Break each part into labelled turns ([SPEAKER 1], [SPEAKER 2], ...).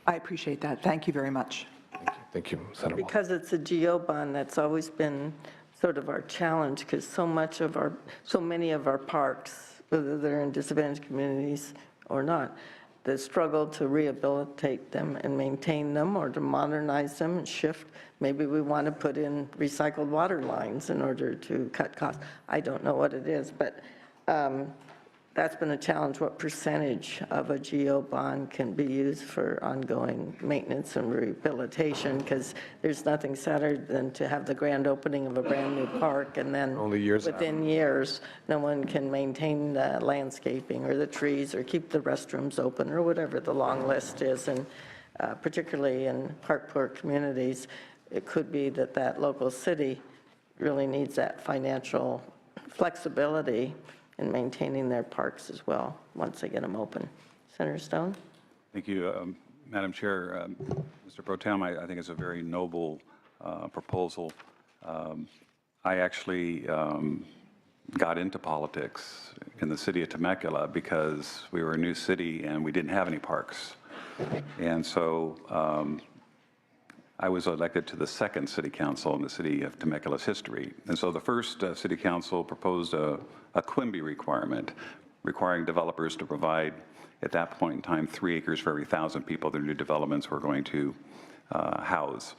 [SPEAKER 1] I appreciate that. Thank you very much.
[SPEAKER 2] Thank you, Senator Wall.
[SPEAKER 3] Because it's a GO bond, that's always been sort of our challenge, because so many of our parks, whether they're in disadvantaged communities or not, the struggle to rehabilitate them and maintain them or to modernize them and shift. Maybe we want to put in recycled water lines in order to cut costs. I don't know what it is, but that's been a challenge. What percentage of a GO bond can be used for ongoing maintenance and rehabilitation? Because there's nothing sadder than to have the grand opening of a brand new park and then within years, no one can maintain the landscaping or the trees or keep the restrooms open or whatever the long list is. And particularly in park-poor communities, it could be that that local city really needs that financial flexibility in maintaining their parks as well, once they get them open. Senator Stone?
[SPEAKER 4] Thank you, Madam Chair. Mr. Pro Tem, I think it's a very noble proposal. I actually got into politics in the city of Temecula because we were a new city and we didn't have any parks. And so I was elected to the second city council in the city of Temecula's history. And so the first city council proposed a Quimby requirement, requiring developers to provide, at that point in time, 3 acres for every 1,000 people their new developments were going to house.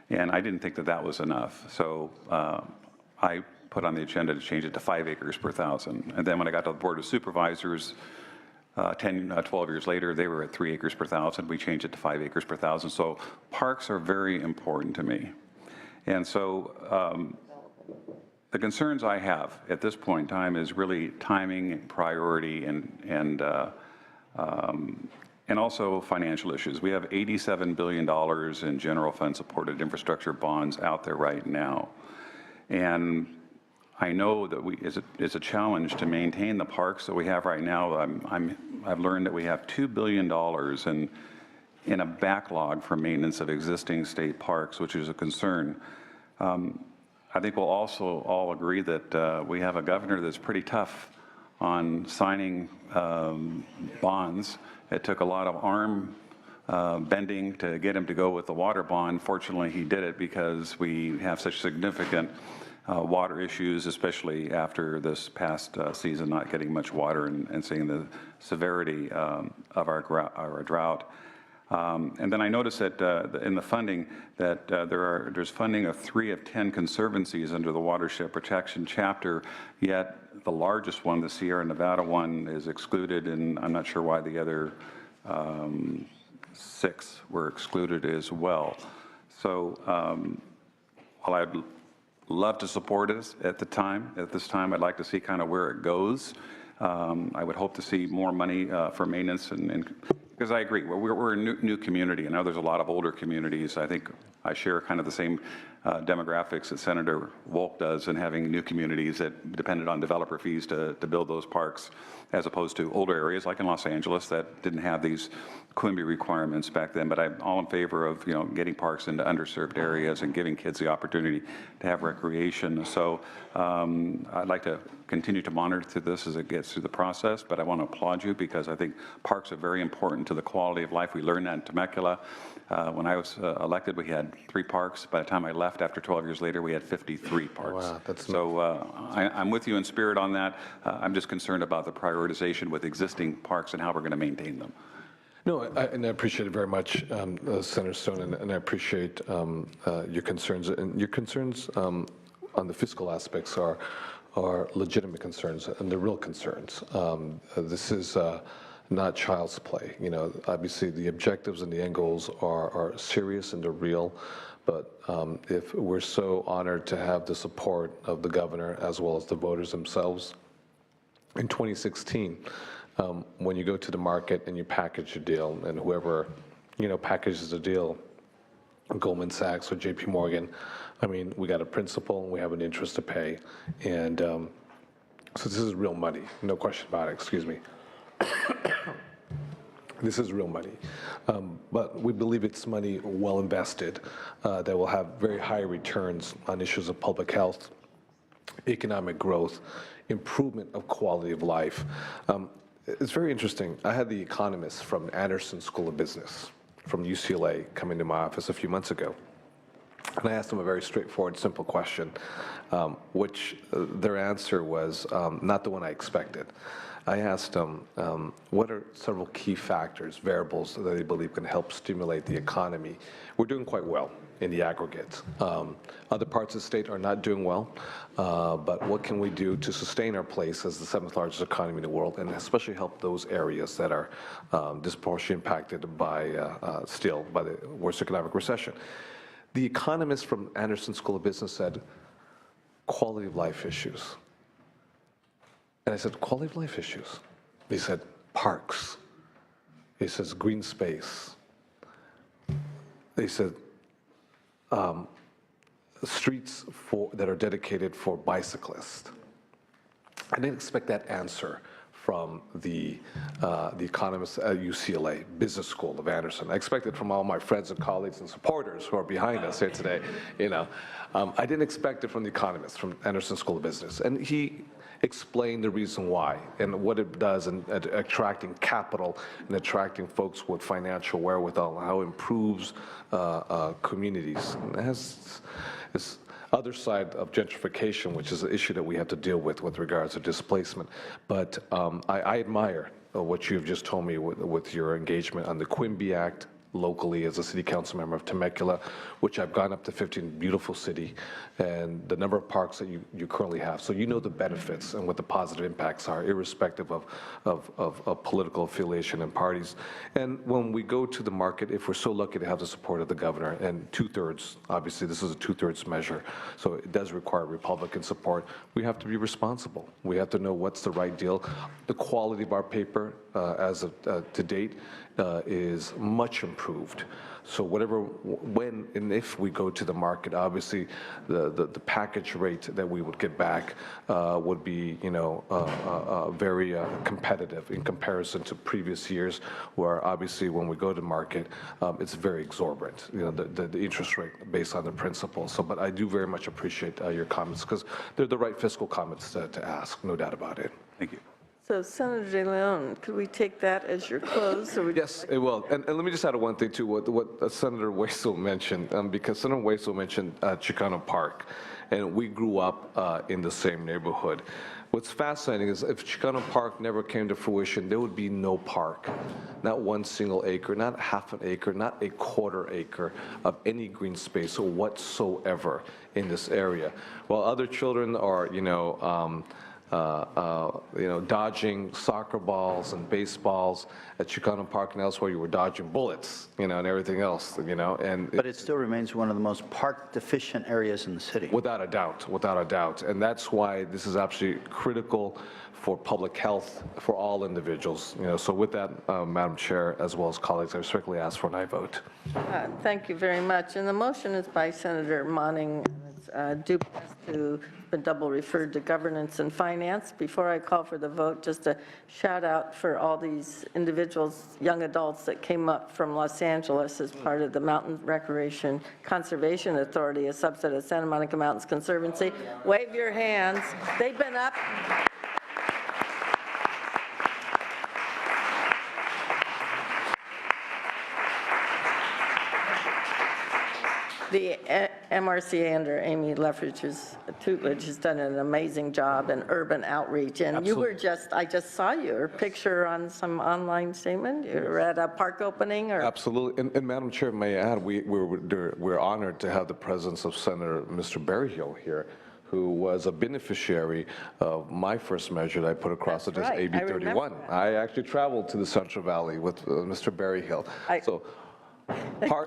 [SPEAKER 4] And I didn't think that that was enough. So I put on the agenda to change it to 5 acres per 1,000. And then when I got to the Board of Supervisors, 12 years later, they were at 3 acres per 1,000. We changed it to 5 acres per 1,000. So parks are very important to me. And so the concerns I have at this point in time is really timing, priority, and also financial issues. We have $87 billion in general fund supported infrastructure bonds out there right now. And I know that it's a challenge to maintain the parks that we have right now. I've learned that we have $2 billion in a backlog for maintenance of existing state parks, which is a concern. I think we'll also all agree that we have a governor that's pretty tough on signing bonds. It took a lot of arm bending to get him to go with the water bond. Fortunately, he did it because we have such significant water issues, especially after this past season not getting much water and seeing the severity of our drought. And then I noticed that in the funding that there's funding of 3 of 10 conservancies under the watershed protection chapter, yet the largest one, the Sierra Nevada one, is excluded, and I'm not sure why the other 6 were excluded as well. So while I'd love to support it at this time I'd like to see kind of where it goes. I would hope to see more money for maintenance and because I agree, we're a new community. I know there's a lot of older communities. I think I share kind of the same demographics that Senator Wolk does in having new communities that depended on developer fees to build those parks, as opposed to older areas like in Los Angeles that didn't have these Quimby requirements back then. But I'm all in favor of getting parks into underserved areas and giving kids the opportunity to have recreation. So I'd like to continue to monitor this as it gets through the process, but I want to applaud you because I think parks are very important to the quality of life. We learned that in Temecula. When I was elected, we had 3 parks. By the time I left, after 12 years later, we had 53 parks.
[SPEAKER 2] Wow, that's
[SPEAKER 4] so I'm with you in spirit on that. I'm just concerned about the prioritization with existing parks and how we're going to maintain them.
[SPEAKER 2] No, and I appreciate it very much, Senator Stone, and I appreciate your concerns. And your concerns on the fiscal aspects are legitimate concerns, and they're real concerns. This is not child's play. Obviously the objectives and the end goals are serious and they're real, but if we're so honored to have the support of the governor as well as the voters themselves, in 2016, when you go to the market and you package a deal, and whoever packages a deal, Goldman Sachs or JP Morgan, I mean, we got a principal and we have an interest to pay, and so this is real money, no question about it, excuse me. This is real money, but we believe it's money well invested that will have very high returns on issues of public health, economic growth, improvement of quality of life. It's very interesting. I had the economist from Anderson School of Business, from UCLA come into my office a few months ago. And I asked them a very straightforward, simple question, which their answer was not the one I expected. I asked them, what are several key factors, variables that they believe can help stimulate the economy? We're doing quite well in the aggregate. Other parts of the state are not doing well, but what can we do to sustain our place as the 7th largest economy in the world, and especially help those areas that are disproportionately impacted by the worst economic recession? The economist from Anderson School of Business said, quality of life issues. And I said, quality of life issues? He said, parks. He says, green space. He said, streets that are dedicated for bicyclists. I didn't expect that answer from the economists at UCLA Business School of Anderson. I expected from all my friends and colleagues and supporters who are behind us here today. I didn't expect it from the economists from Anderson School of Business. And he explain the reason why and what it does in attracting capital and attracting folks with financial wherewithal, how it improves communities. And it has this other side of gentrification, which is an issue that we have to deal with regards to displacement. But I admire what you've just told me with your engagement on the Quimby Act, locally as a city council member of Temecula, which I've gone up to 15, beautiful city, and the number of parks that you currently have. So you know the benefits and what the positive impacts are, irrespective of political affiliation and parties. And when we go to the market, if we're so lucky to have the support of the governor, and 2/3, obviously this is a 2/3 measure, so it does require Republican support, we have to be responsible. We have to know what's the right deal. The quality of our paper as of to date is much improved. So when and if we go to the market, obviously the package rate that we would get back would be very competitive in comparison to previous years, where obviously when we go to market, it's very exorbitant. The interest rate based on the principal. So, but I do very much appreciate your comments, because they're the right fiscal comments to ask, no doubt about it.
[SPEAKER 4] Thank you.
[SPEAKER 3] So Senator De Leon, could we take that as your close?
[SPEAKER 2] Yes, it will. And let me just add one thing to what Senator Hueso mentioned, because Senator Hueso mentioned Chicano Park, and we grew up in the same neighborhood. What's fascinating is if Chicano Park never came to fruition, there would be no park, not one single acre, not half an acre, not a quarter acre of any green space whatsoever in this area. While other children are, dodging soccer balls and baseballs at Chicano Park and elsewhere, you were dodging bullets, and everything else,
[SPEAKER 5] But it still remains one of the most park-deficient areas in the city.
[SPEAKER 2] Without a doubt. And that's why this is absolutely critical for public health for all individuals. So with that, Madam Chair, as well as colleagues, I respectfully ask for an aye vote.
[SPEAKER 3] Thank you very much. And the motion is by Senator Monning. It's due to been double referred to Governance and Finance. Before I call for the vote, just a shout out for all these individuals, young adults that came up from Los Angeles as part of the Mountain Recreation Conservation Authority, a subset of Santa Monica Mountains Conservancy. Wave your hands. They've been up. The MRCA under Amy Leffridge's tutelage has done an amazing job in urban outreach. And
[SPEAKER 2] Absolutely.
[SPEAKER 3] I just saw your picture on some online statement. You were at a park opening or?
[SPEAKER 2] Absolutely. And Madam Chair, may I add, we're honored to have the presence of Senator Mr. Berryhill here, who was a beneficiary of my first measure that I put across
[SPEAKER 3] That's
[SPEAKER 2] it as
[SPEAKER 3] right.
[SPEAKER 2] AB
[SPEAKER 3] I remember
[SPEAKER 2] 31.
[SPEAKER 3] that.
[SPEAKER 2] I actually traveled to the Central Valley with Mr. Berryhill.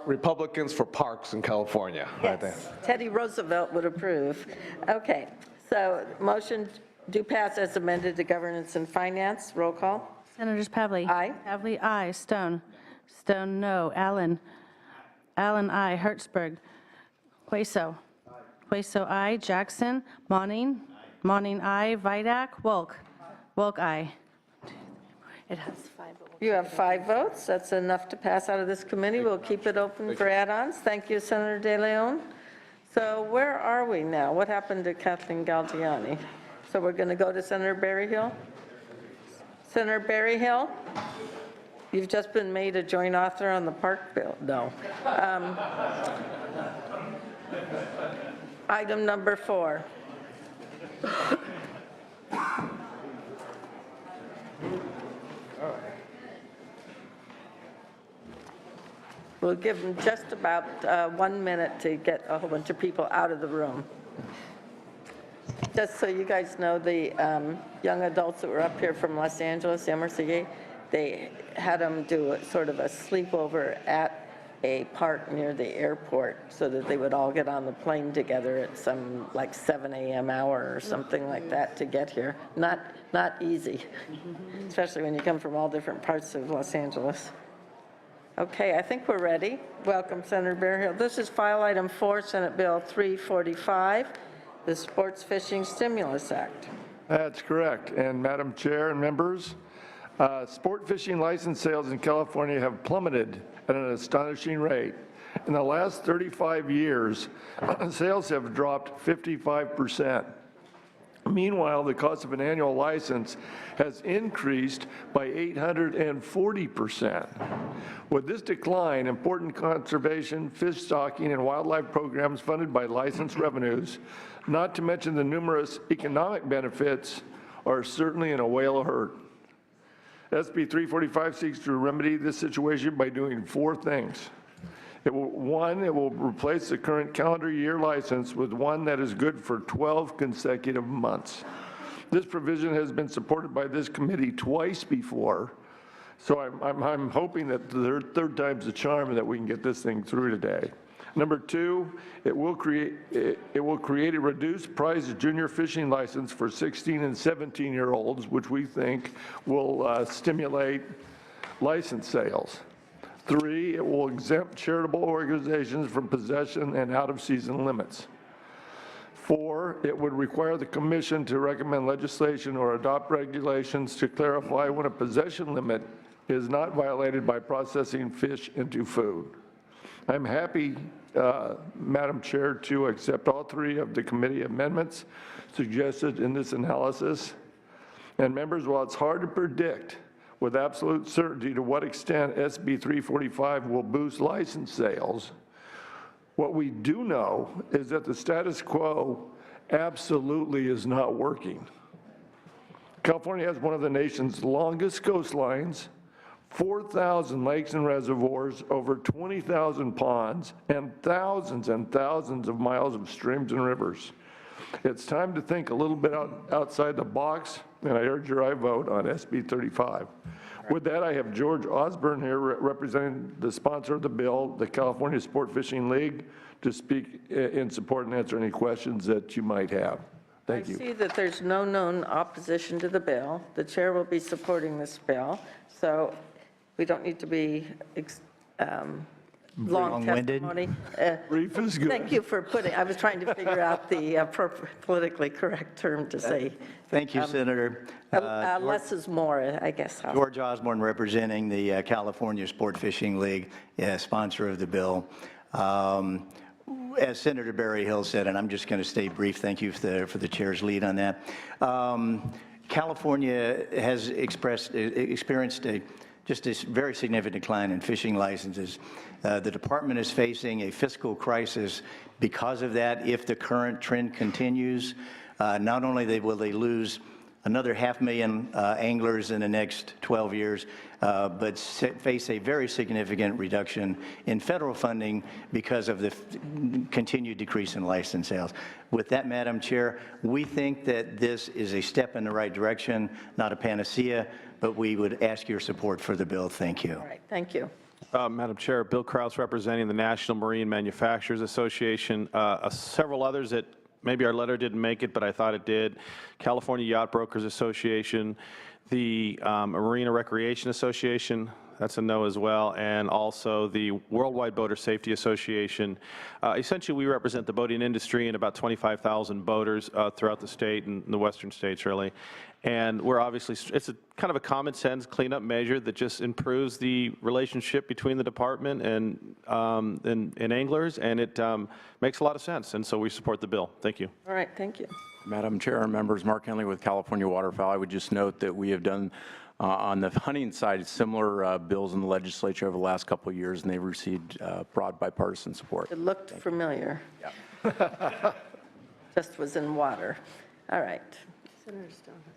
[SPEAKER 2] Republicans for parks in California. Right there.
[SPEAKER 3] Yes, Teddy Roosevelt would approve. Okay, so motion do pass as amended to Governance and Finance. Roll call.
[SPEAKER 6] Senators Pavley.
[SPEAKER 3] Aye.
[SPEAKER 6] Pavley, aye. Stone. Stone, no. Allen. Allen, aye. Hertzberg. Hueso. Hueso, aye. Jackson. Monning. Monning, aye. Vidak. Wolk. Wolk, aye. It has 5.
[SPEAKER 3] You have 5 votes. That's enough to pass out of this committee. We'll keep it open for add-ons. Thank you, Senator De Leon. So where are we now? What happened to Kathleen Galgiani? So we're going to go to Senator Berryhill? Senator Berryhill? You've just been made a joint author on the park bill? No. Item number 4. We'll give them just about 1 minute to get a whole bunch of people out of the room. Just so you guys know, the young adults that were up here from Los Angeles, MRCA, they had them do sort of a sleepover at a park near the airport so that they would all get on the plane together at some like 7 a.m. hour or something like that to get here. Not easy, especially when you come from all different parts of Los Angeles. Okay, I think we're ready. Welcome, Senator Berryhill. This is file item 4, Senate Bill 345, the Sports Fishing Stimulus Act.
[SPEAKER 7] That's correct. And Madam Chair and members, sport fishing license sales in California have plummeted at an astonishing rate. In the last 35 years, sales have dropped 55%. Meanwhile, the cost of an annual license has increased by 840%. With this decline, important conservation, fish stocking, and wildlife programs funded by license revenues, not to mention the numerous economic benefits, are certainly in a whale of hurt. SB 345 seeks to remedy this situation by doing 4 things. One, it will replace the current calendar year license with one that is good for 12 consecutive months. This provision has been supported by this committee twice before, so I'm hoping that the third time's the charm and that we can get this thing through today. Number 2, it will create a reduced price junior fishing license for 16 and 17-year-olds, which we think will stimulate license sales. 3, it will exempt charitable organizations from possession and out-of-season limits. 4, it would require the commission to recommend legislation or adopt regulations to clarify when a possession limit is not violated by processing fish into food. I'm happy, Madam Chair, to accept all 3 of the committee amendments suggested in this analysis. And members, while it's hard to predict with absolute certainty to what extent SB 345 will boost license sales, what we do know is that the status quo absolutely is not working. California has one of the nation's longest coastlines, 4,000 lakes and reservoirs, over 20,000 ponds, and thousands of miles of streams and rivers. It's time to think a little bit outside the box, and I urge your aye vote on SB 35. With that, I have George Osborne here representing the sponsor of the bill, the California Sport Fishing League, to speak in support and answer any questions that you might have. Thank you.
[SPEAKER 3] I see that there's no known opposition to the bill. The chair will be supporting this bill, so we don't need to be long testimony.
[SPEAKER 7] Brief is good.
[SPEAKER 3] Thank you for putting, I was trying to figure out the appropriate politically correct term to say.
[SPEAKER 5] Thank you, Senator.
[SPEAKER 3] Less is more, I guess.
[SPEAKER 5] George Osborne, representing the California Sport Fishing League, sponsor of the bill. As Senator Berryhill said, and I'm just going to stay brief, thank you for the chair's lead on that. California has experienced just a very significant decline in fishing licenses. The department is facing a fiscal crisis because of that. If the current trend continues, not only will they lose another 500,000 anglers in the next 12 years, but face a very significant reduction in federal funding because of the continued decrease in license sales. With that, Madam Chair, we think that this is a step in the right direction, not a panacea, but we would ask your support for the bill. Thank you.
[SPEAKER 3] All right, thank you.
[SPEAKER 8] Madam Chair, Bill Kraus representing the National Marine Manufacturers Association, several others that maybe our letter didn't make it, but I thought it did. California Yacht Brokers Association, the Marina Recreation Association, that's a no as well, and also the Worldwide Boater Safety Association. Essentially, we represent the boating industry and about 25,000 boaters throughout the state and the western states, really. And we're obviously, it's a kind of a common sense cleanup measure that just improves the relationship between the department and anglers, and it makes a lot of sense. And so we support the bill. Thank you.
[SPEAKER 3] All right, thank you.
[SPEAKER 9] Madam Chair and members, Mark Henley with California Waterfowl. I would just note that we have done On the hunting side, similar bills in the legislature over the last couple of years, and they've received broad bipartisan support.
[SPEAKER 3] It looked familiar. Just was in water. All right.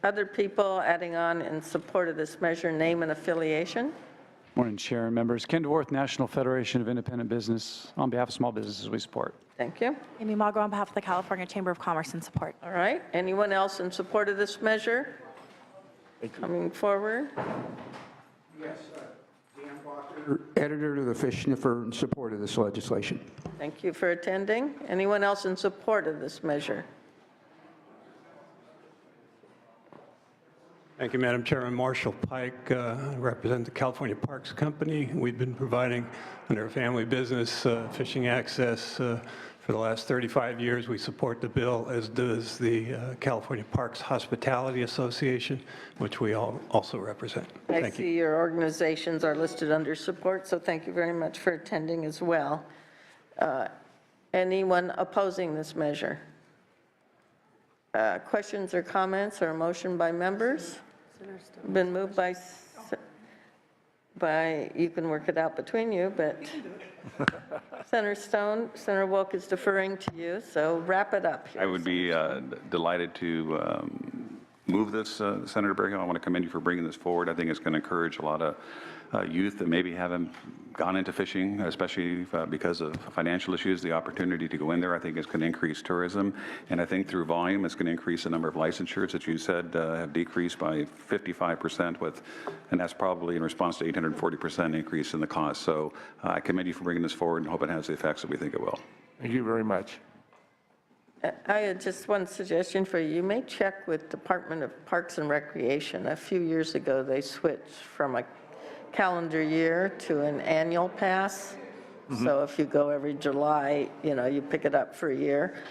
[SPEAKER 3] Other people adding on in support of this measure, name and affiliation?
[SPEAKER 10] Morning, Chair and members. Ken Dworth, National Federation of Independent Business. On behalf of small businesses, we support.
[SPEAKER 3] Thank you.
[SPEAKER 11] Amy Magro on behalf of the California Chamber of Commerce in support.
[SPEAKER 3] All right. Anyone else in support of this measure? Coming forward?
[SPEAKER 12] Yes, Dan Walker, editor to the Fish Sniffer, in support of this legislation.
[SPEAKER 3] Thank you for attending. Anyone else in support of this measure?
[SPEAKER 13] Thank you, Madam Chairman. Marshall Pike, represent the California Parks Company. We've been providing, under a family business, fishing access for the last 35 years. We support the bill, as does the California Parks Hospitality Association, which we also represent.
[SPEAKER 3] I
[SPEAKER 13] Thank you.
[SPEAKER 3] see your organizations are listed under support, so thank you very much for attending as well. Anyone opposing this measure? Questions or comments or a motion by members? Been moved by, you can work it out between you, but Senator Stone, Senator Wilk is deferring to you, so wrap it up.
[SPEAKER 4] I would be delighted to move this, Senator Berryhill. I want to commend you for bringing this forward. I think it's going to encourage a lot of youth that maybe haven't gone into fishing, especially because of financial issues. The opportunity to go in there, I think, is going to increase tourism. And I think through volume, it's going to increase the number of licensures that you said have decreased by 55%, and that's probably in response to 840% increase in the cost. So I commend you for bringing this forward and hope it has the effects that we think it will.
[SPEAKER 7] Thank you very much.
[SPEAKER 3] I had just one suggestion for you. You may check with Department of Parks and Recreation. A few years ago, they switched from a calendar year to an annual pass. So if you go every July, you pick it up for a year,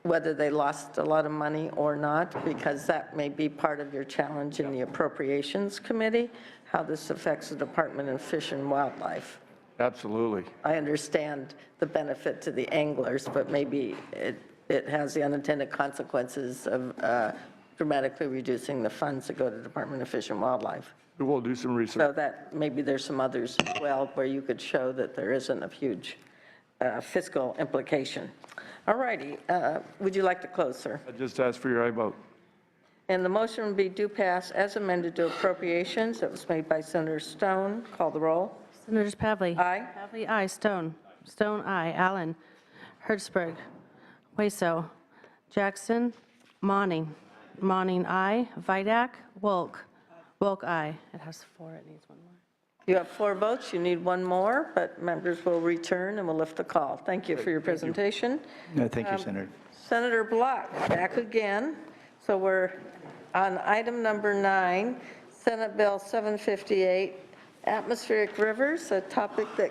[SPEAKER 3] whether they lost a lot of money or not, because that may be part of your challenge in the Appropriations Committee, how this affects the Department of Fish and Wildlife.
[SPEAKER 7] Absolutely.
[SPEAKER 3] I understand the benefit to the anglers, but maybe it has the unintended consequences of dramatically reducing the funds that go to the Department of Fish and Wildlife.
[SPEAKER 7] We'll do some research.
[SPEAKER 3] So that maybe there's some others as well where you could show that there isn't a huge fiscal implication. All righty. Would you like to close, sir?
[SPEAKER 7] I just asked for your aye vote.
[SPEAKER 3] And the motion would be do pass as amended to appropriations. That was made by Senator Stone. Call the roll.
[SPEAKER 6] Senators Pavley.
[SPEAKER 3] Aye.
[SPEAKER 6] Pavley, aye. Stone. Stone, aye. Allen. Hertzberg. Hueso. Jackson. Monning. Monning, aye. Vidak. Wolk. Wolk, aye. It has 4. It needs 1 more.
[SPEAKER 3] You have 4 votes. You need 1 more, but members will return and we'll lift the call. Thank you for your presentation.
[SPEAKER 5] Thank you, Senator.
[SPEAKER 3] Senator Block, back again. So we're on item number 9, Senate Bill 758, atmospheric rivers, a topic that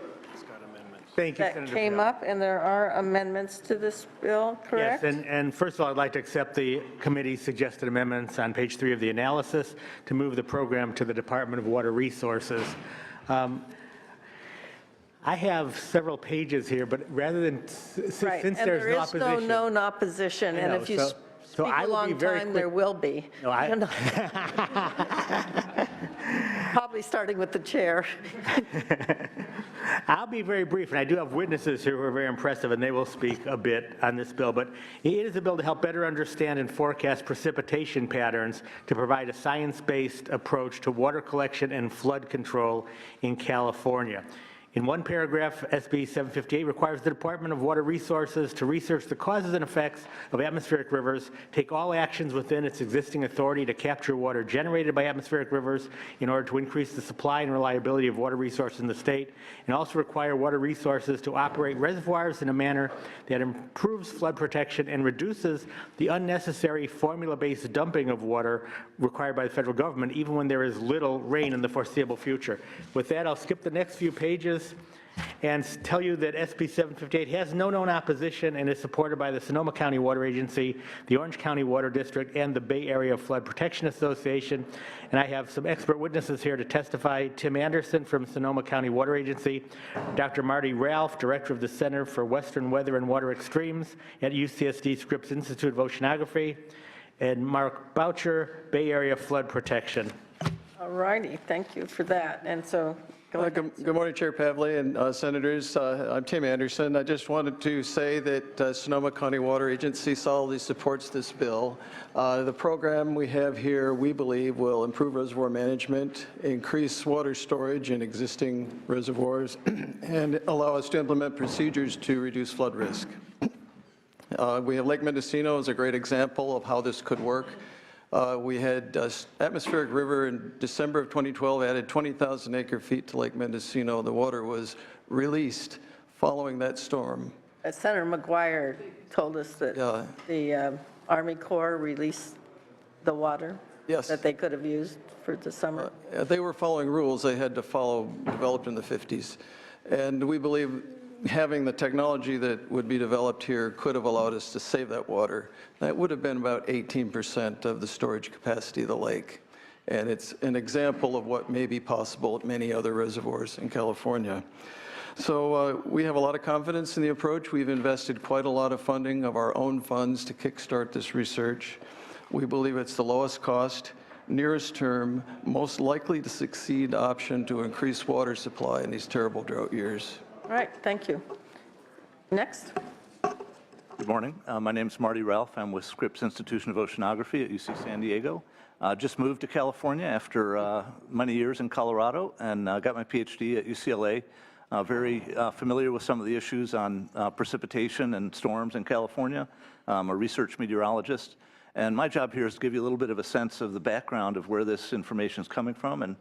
[SPEAKER 14] Thank you, Senator
[SPEAKER 3] came
[SPEAKER 14] Bell.
[SPEAKER 3] up, and there are amendments to this bill, correct?
[SPEAKER 14] Yes, and first of all, I'd like to accept the committee's suggested amendments on page 3 of the analysis to move the program to the Department of Water Resources. I have several pages here, but rather than,
[SPEAKER 3] Right,
[SPEAKER 14] since
[SPEAKER 3] and
[SPEAKER 14] there's
[SPEAKER 3] there
[SPEAKER 14] no
[SPEAKER 3] is no
[SPEAKER 14] opposition.
[SPEAKER 3] known opposition, and
[SPEAKER 14] know,
[SPEAKER 3] if you
[SPEAKER 14] so
[SPEAKER 3] speak
[SPEAKER 14] I
[SPEAKER 3] a
[SPEAKER 14] will
[SPEAKER 3] long
[SPEAKER 14] be very
[SPEAKER 3] time, there
[SPEAKER 14] quick.
[SPEAKER 3] will be.
[SPEAKER 14] No, I-
[SPEAKER 3] You know. Probably starting with the chair.
[SPEAKER 14] I'll be very brief, and I do have witnesses here who are very impressive, and they will speak a bit on this bill. But it is a bill to help better understand and forecast precipitation patterns to provide a science-based approach to water collection and flood control in California. In one paragraph, SB 758 requires the Department of Water Resources to research the causes and effects of atmospheric rivers, take all actions within its existing authority to capture water generated by atmospheric rivers in order to increase the supply and reliability of water resources in the state, and also require water resources to operate reservoirs in a manner that improves flood protection and reduces the unnecessary formula-based dumping of water required by the federal government, even when there is little rain in the foreseeable future. With that, I'll skip the next few pages and tell you that SB 758 has no known opposition and is supported by the Sonoma County Water Agency, the Orange County Water District, and the Bay Area Flood Protection Association. And I have some expert witnesses here to testify. Tim Anderson from Sonoma County Water Agency, Dr. Marty Ralph, Director of the Center for Western Weather and Water Extremes at UCSD Scripps Institute of Oceanography, and Mark Boucher, Bay Area Flood Protection.
[SPEAKER 3] All righty, thank you for that. And so, go ahead.
[SPEAKER 15] Good morning, Chair Pavley and Senators. I'm Tim Anderson. I just wanted to say that Sonoma County Water Agency solidly supports this bill. The program we have here, we believe, will improve reservoir management, increase water storage in existing reservoirs, and allow us to implement procedures to reduce flood risk. We have Lake Mendocino as a great example of how this could work. We had atmospheric river in December of 2012 added 20,000 acre-feet to Lake Mendocino. The water was released following that storm.
[SPEAKER 3] Senator McGuire told us that the Army Corps released the water that they could have used for the summer.
[SPEAKER 15] They were following rules they had to follow, developed in the 50s. And we believe having the technology that would be developed here could have allowed us to save that water. That would have been about 18% of the storage capacity of the lake. And it's an example of what may be possible at many other reservoirs in California. So we have a lot of confidence in the approach. We've invested quite a lot of funding of our own funds to kickstart this research. We believe it's the lowest cost, nearest term, most likely to succeed option to increase water supply in these terrible drought years.
[SPEAKER 3] All right, thank you. Next.
[SPEAKER 16] Good morning. My name is Marty Ralph. I'm with Scripps Institution of Oceanography at UC San Diego. Just moved to California after many years in Colorado and got my PhD at UCLA. Very familiar with some of the issues on precipitation and storms in California. I'm a research meteorologist. And my job here is to give you a little bit of a sense of the background of where this information is coming from and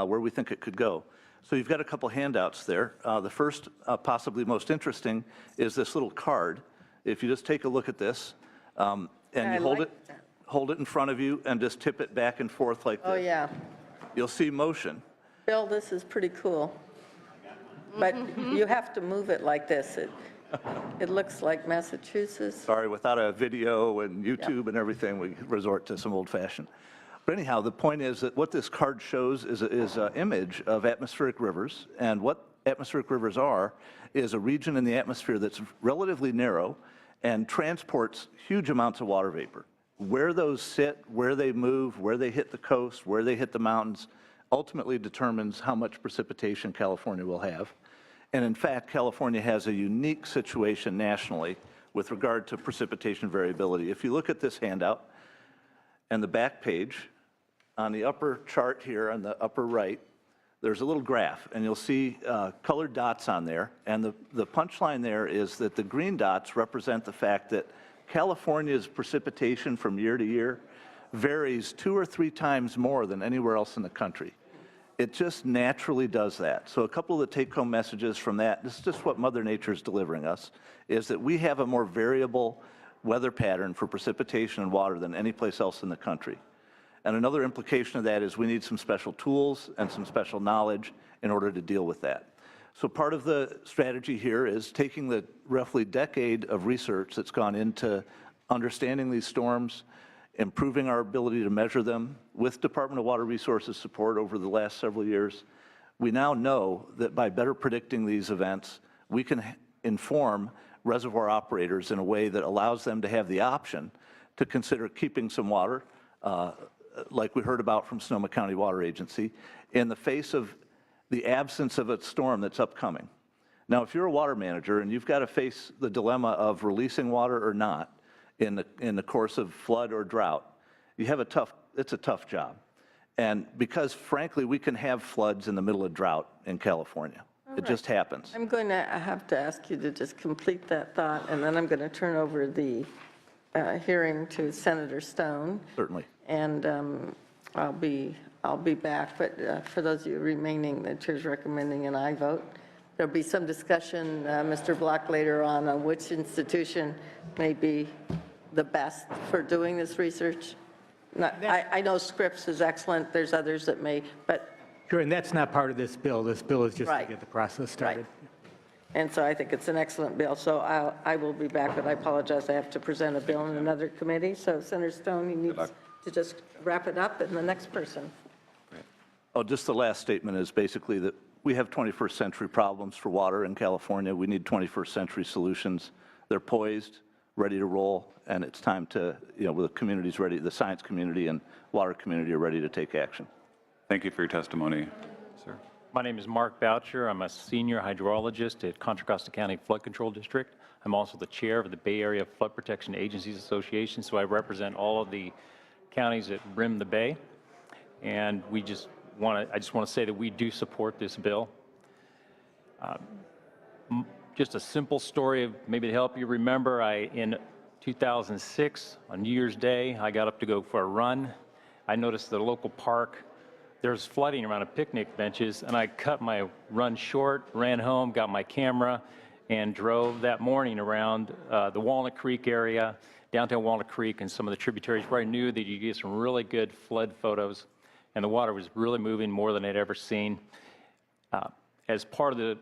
[SPEAKER 16] where we think it could go. So you've got a couple handouts there. The first, possibly most interesting, is this little card. If you just take a look at this, and you hold it in front of you and just tip it back and forth like this.
[SPEAKER 3] Oh, yeah.
[SPEAKER 16] You'll see motion.
[SPEAKER 3] Bill, this is pretty cool. But you have to move it like this. It looks like Massachusetts.
[SPEAKER 16] Sorry, without a video and YouTube and everything, we resort to some old-fashioned. But anyhow, the point is that what this card shows is an image of atmospheric rivers, and what atmospheric rivers are is a region in the atmosphere that's relatively narrow and transports huge amounts of water vapor. Where those sit, where they move, where they hit the coast, where they hit the mountains, ultimately determines how much precipitation California will have. And in fact, California has a unique situation nationally with regard to precipitation variability. If you look at this handout and the back page, on the upper chart here on the upper right, there's a little graph, and you'll see colored dots on there. And the punchline there is that the green dots represent the fact that California's precipitation from year to year varies 2 or 3 times more than anywhere else in the country. It just naturally does that. So a couple of the take-home messages from that, this is just what Mother Nature is delivering us, is that we have a more variable weather pattern for precipitation and water than any place else in the country. And another implication of that is we need some special tools and some special knowledge in order to deal with that. So part of the strategy here is taking the roughly decade of research that's gone into understanding these storms, improving our ability to measure them with Department of Water Resources support over the last several years. We now know that by better predicting these events, we can inform reservoir operators in a way that allows them to have the option to consider keeping some water, like we heard about from Sonoma County Water Agency, in the face of the absence of a storm that's upcoming. Now, if you're a water manager and you've got to face the dilemma of releasing water or not in the course of flood or drought, it's a tough job. And because, frankly, we can have floods in the middle of drought in California. It just happens.
[SPEAKER 3] I'm going to have to ask you to just complete that thought, and then I'm going to turn over the hearing to Senator Stone.
[SPEAKER 16] Certainly.
[SPEAKER 3] And I'll be back, but for those of you remaining, the chair's recommending an aye vote. There'll be some discussion, Mr. Block, later on which institution may be the best for doing this research. I know Scripps is excellent. There's others that may, but.
[SPEAKER 14] Sure, and that's not part of this bill. This bill is just
[SPEAKER 3] Right.
[SPEAKER 14] to get the process started.
[SPEAKER 3] Right. And so I think it's an excellent bill. So I will be back, but I apologize. I have to present a bill in another committee. So Senator Stone, you need to just wrap it up, and the next person.
[SPEAKER 16] Oh, just the last statement is basically that we have 21st century problems for water in California. We need 21st century solutions. They're poised, ready to roll, and it's time to, the community's ready, the science community and water community are ready to take action.
[SPEAKER 4] Thank you for your testimony, sir.
[SPEAKER 17] My name is Mark Boucher. I'm a senior hydrologist at Contra Costa County Flood Control District. I'm also the chair of the Bay Area Flood Protection Agencies Association, so I represent all of the counties that rim the bay. And I just want to say that we do support this bill. Just a simple story of maybe to help you remember, in 2006, on New Year's Day, I got up to go for a run. I noticed the local park, there's flooding around the picnic benches, and I cut my run short, ran home, got my camera, and drove that morning around the Walnut Creek area, downtown Walnut Creek, and some of the tributaries where I knew that you get some really good flood photos, and the water was really moving more than I'd ever seen. As part of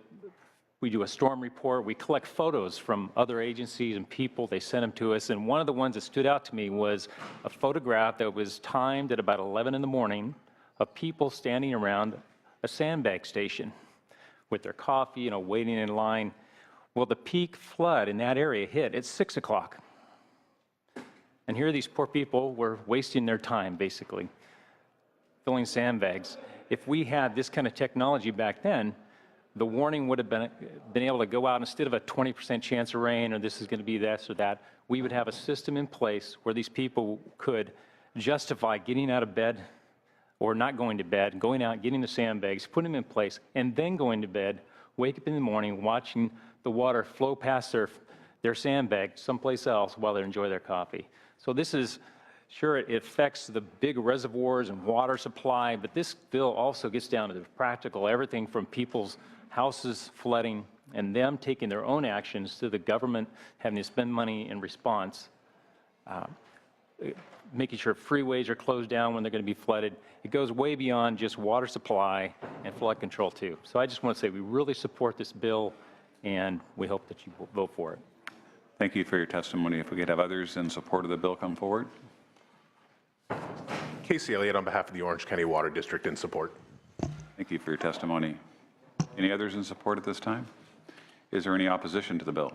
[SPEAKER 17] we do a storm report. We collect photos from other agencies and people. They send them to us. And one of the ones that stood out to me was a photograph that was timed at about 11 in the morning of people standing around a sandbag station with their coffee, waiting in line. Well, the peak flood in that area hit at 6 o'clock. And here these poor people were wasting their time, basically, filling sandbags. If we had this kind of technology back then, the warning would have been able to go out instead of a 20% chance of rain or this is going to be this or that. We would have a system in place where these people could justify getting out of bed or not going to bed, going out, getting the sandbags, putting them in place, and then going to bed, wake up in the morning, watching the water flow past their sandbag someplace else while they enjoy their coffee. So this is, sure, it affects the big reservoirs and water supply, but this bill also gets down to the practical, everything from people's houses flooding and them taking their own actions to the government having to spend money in response, making sure freeways are closed down when they're going to be flooded. It goes way beyond just water supply and flood control too. So I just want to say we really support this bill and we hope that you will vote for it.
[SPEAKER 4] Thank you for your testimony. If we could have others in support of the bill come forward.
[SPEAKER 18] Casey Elliott on behalf of the Orange County Water District in support.
[SPEAKER 4] Thank you for your testimony. Any others in support at this time? Is there any opposition to the bill?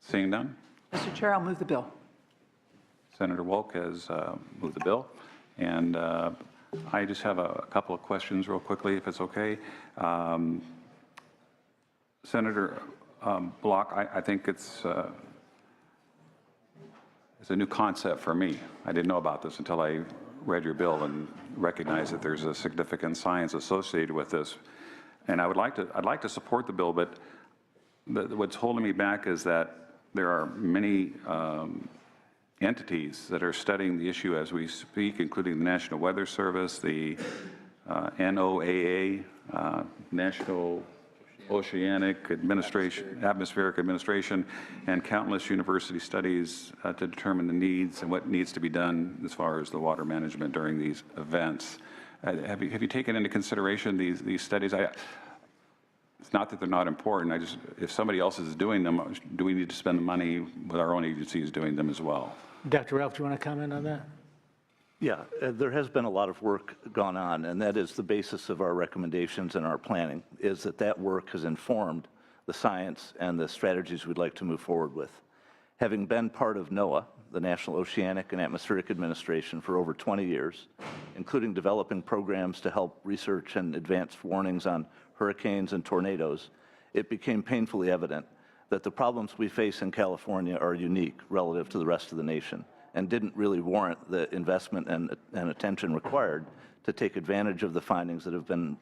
[SPEAKER 4] Seeing none?
[SPEAKER 1] Mr. Chair, I'll move the bill.
[SPEAKER 4] Senator Wolk has moved the bill. And I just have a couple of questions real quickly, if it's okay. Senator Block, I think it's a new concept for me. I didn't know about this until I read your bill and recognized that there's a significant science associated with this. And I'd like to support the bill, but what's holding me back is that there are many entities that are studying the issue as we speak, including the National Weather Service, the NOAA, National Oceanic Administration, Atmospheric Administration, and countless university studies to determine the needs and what needs to be done as far as the water management during these events. Have you taken into consideration these studies? It's not that they're not important. If somebody else is doing them, do we need to spend the money with our own agencies doing them as well?
[SPEAKER 14] Dr. Ralph, do you want to comment on that?
[SPEAKER 16] Yeah, there has been a lot of work gone on, and that is the basis of our recommendations and our planning, is that work has informed the science and the strategies we'd like to move forward with. Having been part of NOAA, the National Oceanic and Atmospheric Administration, for over 20 years, including developing programs to help research and advance warnings on hurricanes and tornadoes, it became painfully evident that the problems we face in California are unique relative to the rest of the nation, and didn't really warrant the investment and attention required to take advantage of the findings that have been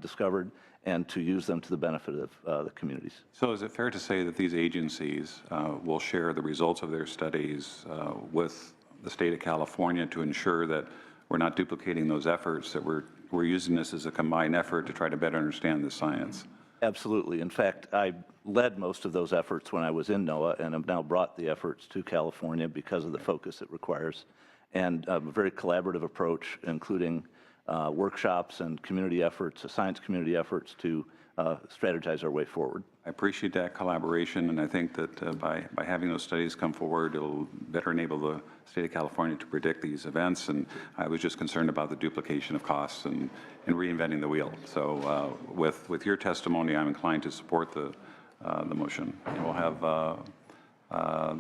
[SPEAKER 16] discovered and to use them to the benefit of the communities.
[SPEAKER 4] So is it fair to say that these agencies will share the results of their studies with the state of California to ensure that we're not duplicating those efforts, that we're using this as a combined effort to try to better understand the science?
[SPEAKER 16] Absolutely. In fact, I led most of those efforts when I was in NOAA and have now brought the efforts to California because of the focus it requires, and a very collaborative approach, including workshops and community efforts, science community efforts to strategize our way forward.
[SPEAKER 4] I appreciate that collaboration, and I think that by having those studies come forward, it'll better enable the state of California to predict these events. And I was just concerned about the duplication of costs and reinventing the wheel. So with your testimony, I'm inclined to support the motion. And we'll have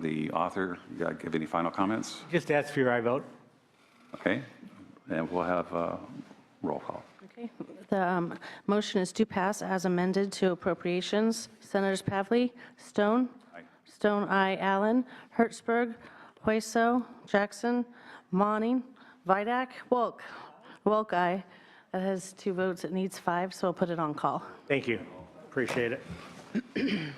[SPEAKER 4] the author give any final comments.
[SPEAKER 14] Just ask for your aye vote.
[SPEAKER 4] Okay. And we'll have a roll call.
[SPEAKER 6] Okay. The motion is to pass as amended to appropriations. Senators Pavley, Stone. Stone, aye. Allen, Hertzberg, Hueso, Jackson, Monning, Vidak, Wolk. Wolk, aye. That has 2 votes. It needs 5, so I'll put it on call.
[SPEAKER 14] Thank you. Appreciate it.